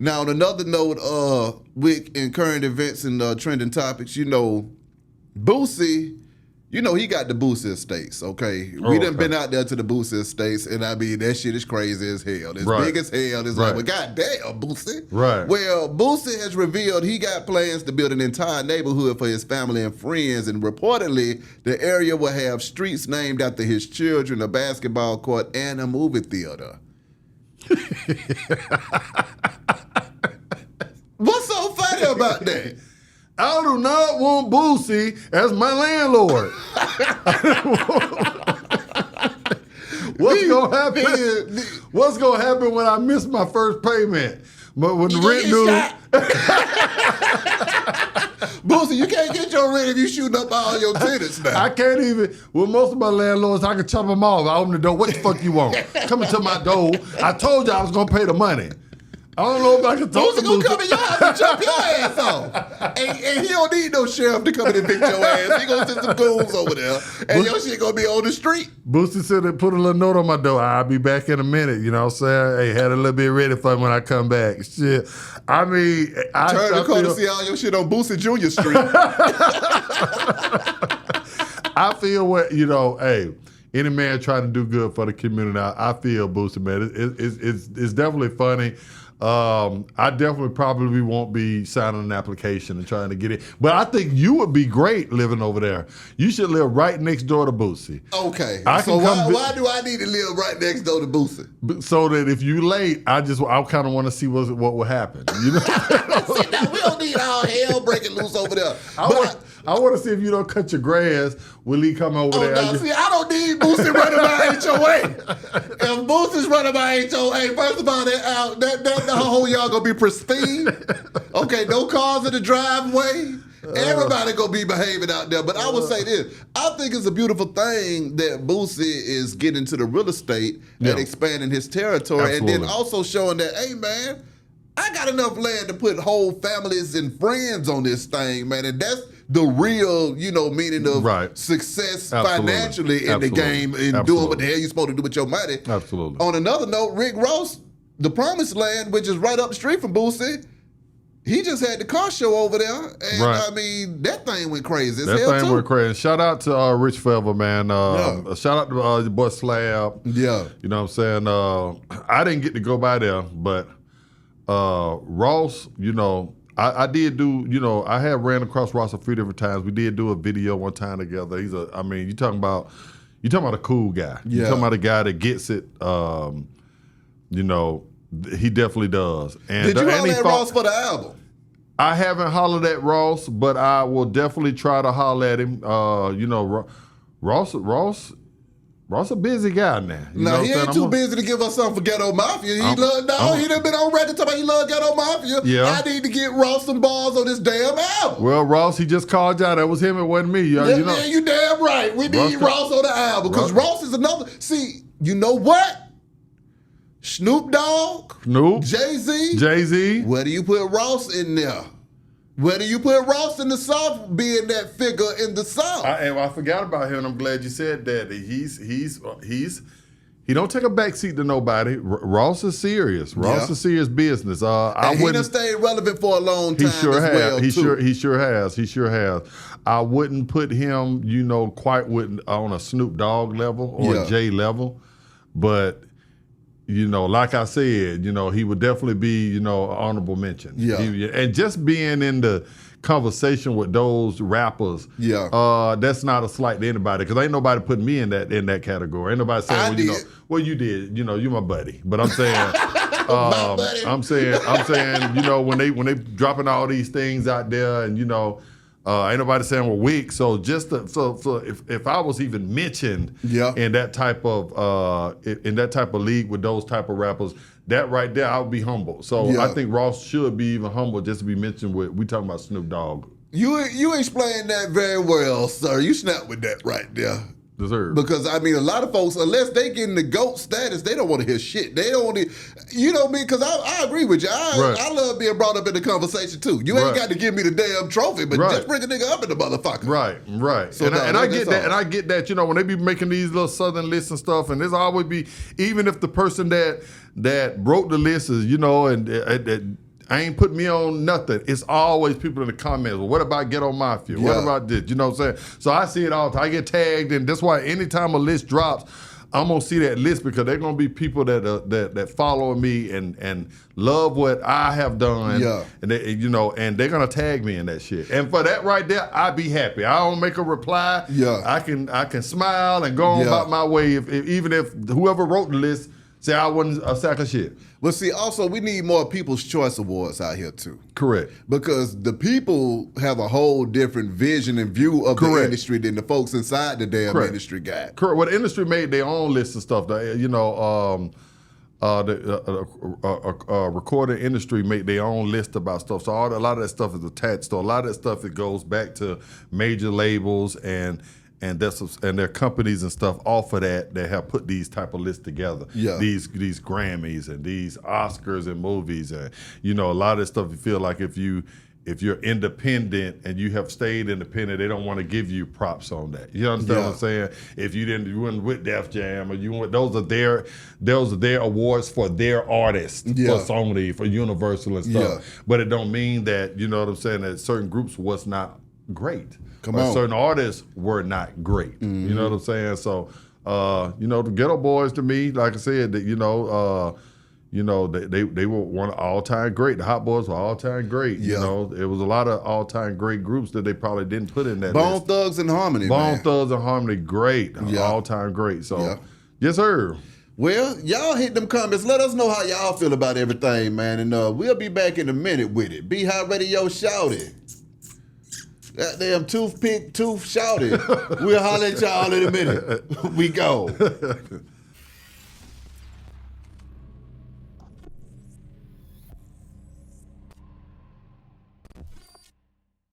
Now, on another note, with in current events and trending topics, Boosie, he got the Boosie estates, okay? We done been out there to the Boosie estates, and I mean, that shit is crazy as hell. It's big as hell. It's like, well, goddamn, Boosie. Right. Well, Boosie has revealed he got plans to build an entire neighborhood for his family and friends, and reportedly, the area will have streets named after his children, a basketball court, and a movie theater. What's so funny about that? I do not want Boosie as my landlord. What's gonna happen? What's gonna happen when I miss my first payment? But when the rent due, Boosie, you can't get your rent if you shooting up all your tenants now. I can't even. With most of my landlords, I can chop them off. I open the door. What the fuck you want? Come into my door. I told you I was gonna pay the money. I don't know if I can talk to Boosie gonna come in your house and chop your ass off. And he don't need no sheriff to come in and evict your ass. He gonna send some goons over there. And your shit gonna be on the street. Boosie said they put a little note on my door. I'll be back in a minute. You know what I'm saying? Hey, had a little bit ready for me when I come back. Shit. I mean, Turn the corner to see all your shit on Boosie Jr. Street. I feel what, hey, any man trying to do good for the community, I feel Boosie, man. It's definitely funny. I definitely probably won't be signing an application and trying to get it. But I think you would be great living over there. You should live right next door to Boosie. Okay. So why do I need to live right next door to Boosie? So that if you late, I kind of want to see what will happen. See, now, we don't need all hell breaking loose over there. I want to see if you don't cut your grass. Will he come over there? No, see, I don't need Boosie running by HOA. If Boosie's running by HOA, first of all, the whole y'all gonna be pristine. Okay, no cars in the driveway. Everybody gonna be behaving out there. But I would say this: I think it's a beautiful thing that Boosie is getting to the real estate and expanding his territory, and then also showing that, hey, man, I got enough land to put whole families and friends on this thing, man, and that's the real, meaning of success financially in the game and doing what the hell you're supposed to do with your money. Absolutely. On another note, Rick Ross, the Promised Land, which is right up the street from Boosie, he just had the car show over there, and I mean, that thing went crazy. That thing went crazy. Shout out to Rich Feather, man. Shout out to your boy Slab. Yeah. You know what I'm saying? I didn't get to go by there, but Ross, I did do, I have ran across Ross a few different times. We did do a video one time together. You're talking about a cool guy. Yeah. You're talking about a guy that gets it. He definitely does. And did you holler at Ross for the album? I haven't hollered at Ross, but I will definitely try to holler at him. Ross a busy guy now. No, he ain't too busy to give us something for Ghetto Mafia. He done been on record talking about he love Ghetto Mafia. Yeah. I need to get Ross some balls on this damn album. Well, Ross, he just called you out. That was him. It wasn't me. Yeah, you damn right. We need Ross on the album because Ross is another. See, you know what? Snoop Dogg, Jay-Z. Where do you put Ross in there? Where do you put Ross in the South, being that figure in the South? I forgot about him, and I'm glad you said that. He don't take a backseat to nobody. Ross is serious. Ross is serious business. He done stayed relevant for a long time. He sure has. I wouldn't put him, quite on a Snoop Dogg level or a Jay level, but. Like I said, he would definitely be, an honorable mention. Yeah. And just being in the conversation with those rappers, that's not a slight to anybody, because ain't nobody putting me in that category. Ain't nobody saying, you did. You're my buddy. But I'm saying, I'm saying, when they dropping all these things out there, and ain't nobody saying we're weak. So if I was even mentioned in that type of league with those type of rappers, that right there, I would be humble. So I think Ross should be even humble just to be mentioned with. We talking about Snoop Dogg. You explained that very well, sir. You snapped with that right there. Deserve. Because, a lot of folks, unless they get in the GOAT status, they don't want to hear shit. They don't want to, because I agree with you. I love being brought up in the conversation, too. You ain't got to give me the damn trophy, but just bring a nigga up in the motherfucker. Right. So I get that. And I get that, when they be making these little Southern lists and stuff, and there's always be, even if the person that broke the list is, and I ain't put me on nothing. It's always people in the comments. Well, what about Ghetto Mafia? What about this? You know what I'm saying? So I see it all the time. I get tagged, and that's why anytime a list drops, I'm gonna see that list because they're gonna be people that follow me and love what I have done. Yeah. And they, and they're gonna tag me in that shit. And for that right there, I be happy. I don't make a reply. Yeah. I can smile and go on about my way. Even if whoever wrote the list say I wasn't a sack of shit. But see, also, we need more People's Choice Awards out here, too. Correct. Because the people have a whole different vision and view of the industry than the folks inside the damn industry got. Correct. Well, the industry made their own list of stuff. The recording industry made their own list about stuff. So a lot of that stuff is attached. So a lot of that stuff, it goes back to major labels and their companies and stuff off of that have put these type of lists together. Yeah. These Grammys and these Oscars and movies and a lot of this stuff. You feel like if you're independent and you have stayed independent, they don't want to give you props on that. You understand what I'm saying? If you weren't with Def Jam or those are their awards for their artists, for Sony, for Universal and stuff. Yeah. But it don't mean that, you know what I'm saying, that certain groups was not great. Certain artists were not great. Mm-hmm. You know what I'm saying? So, the Ghetto Boys to me, like I said, they were one of all-time great. The Hot Boys were all-time great. Yeah. It was a lot of all-time great groups that they probably didn't put in that Bone list. Thugs and Harmony, Bone Thugs and Harmony, great. Yeah. All-time great. So, yes, sir. Well, y'all hit them comments. Let us know how y'all feel about everything, man. And we'll be back in a minute with it. Be Hot Radio, shout it. Goddamn tooth shouted. We'll holler at y'all in a minute. We go.